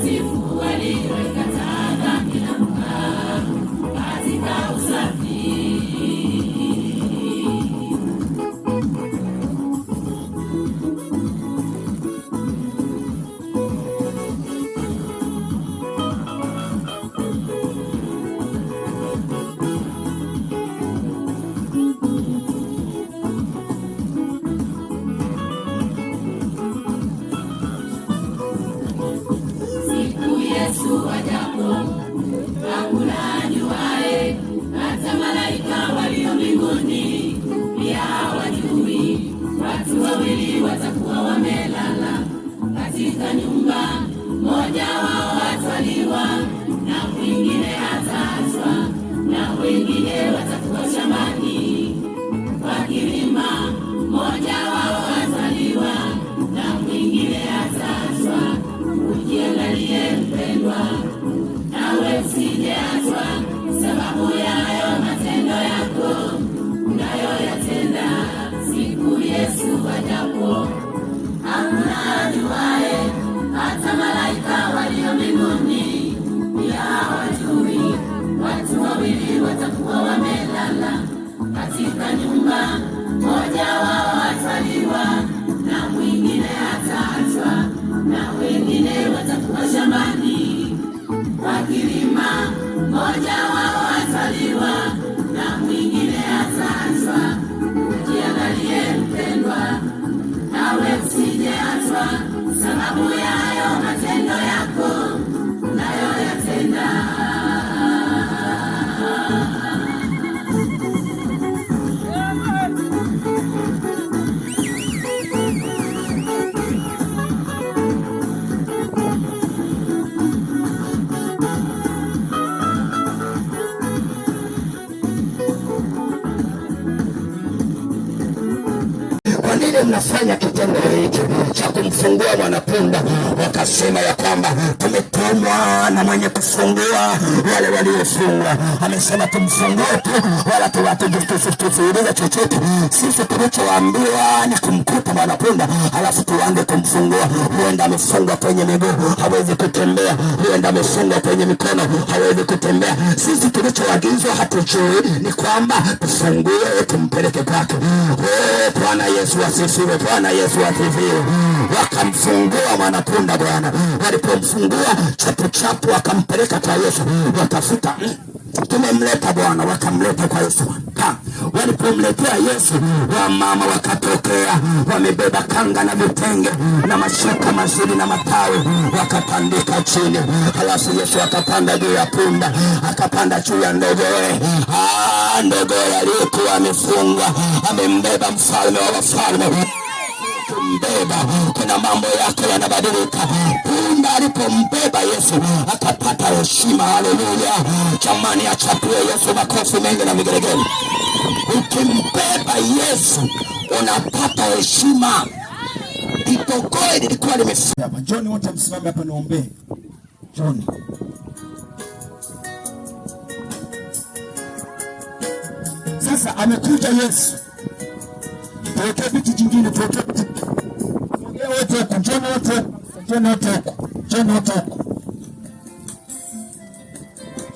Mtakatifu aliyoikataa dhambi na kukaa katika usafi. Yesu ajapo, hakuna ajuaye, hata malaika walio mbinguni pia hawajui. Watu wawili watakuwa wamelala katika nyumba, mmoja wao atwaliwa na mwingine ataachwa, na wengine watakuwa shambani wakilima, mmoja wao atwaliwa na mwingine ataachwa. Ujiangalie mpendwa, nawe usijeachwa, sababu ya hayo matendo yako unayoyatenda. Siku Yesu ajapo, hakuna ajuaye, hata malaika walio mbinguni pia hawajui. Watu wawili watakuwa wamelala katika nyumba, mmoja wao atwaliwa na mwingine ataachwa, na wengine watakuwa shambani wakilima, mmoja wao atwaliwa na mwingine ataachwa. Ujiangalie mpendwa, nawe usijeachwa, sababu ya hayo matendo yako unayoyatenda. Mnafanya kitendo hiki cha kumfungua mwanapunda, wakasema ya kwamba tumetumwa na mwenye kufungua wale waliofungwa. Amesema tumfungue tu, wala tusiulize chochote. Sisi tulichoambiwa ni kumkuta mwanapunda, halafu tuanze kumfungua. Huenda amefungwa kwenye miguu, hawezi kutembea. Huenda amefungwa kwenye mikono, hawezi kutembea. Sisi tulichoagizwa hatujui, ni kwamba tufungue, tumpeleke kwake. Bwana Yesu asifiwe. Bwana Yesu asifiwe. Wakamfungua mwanapunda Bwana. Walipomfungua chapu chapu, wakampeleka kwa Yesu. Watafuta tumemleta Bwana, wakamleta kwa Yesu. Walipomletea Yesu, wamama wakatokea wamebeba kanga na vitenge na mashaka mazuri na matawi, wakatandika chini. Halafu Yesu akapanda juu ya punda, akapanda juu ya ndogoe. Ndogoe aliyekuwa amefungwa, amembeba mfalme wa wafalme. Kumbeba, kuna mambo yako yanabadilika. Punda alipombeba Yesu akapata heshima. Haleluya! Jamani, achapue Yesu makofi mengi na migeregere. Ukimbeba Yesu unapata heshima. Itokoe lilikuwa limesimama. John, wote msimame hapa niombe. John, sasa amekuja Yesu. Tuweke vitu jingine, tuweke vitu. Ongea wote huko, John wote. John wote huko. John wote huko.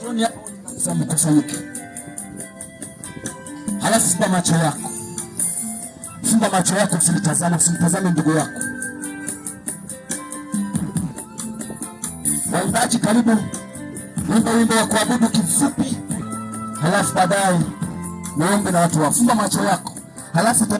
John ya mkusanyike. Halafu fumba macho yako. Fumba macho yako, usimtazame ndugu yako. Waimbaji karibu. Wimbo wa kuabudu kifupi. Halafu baadaye naombe na watu wafumba macho yako. Halafu tu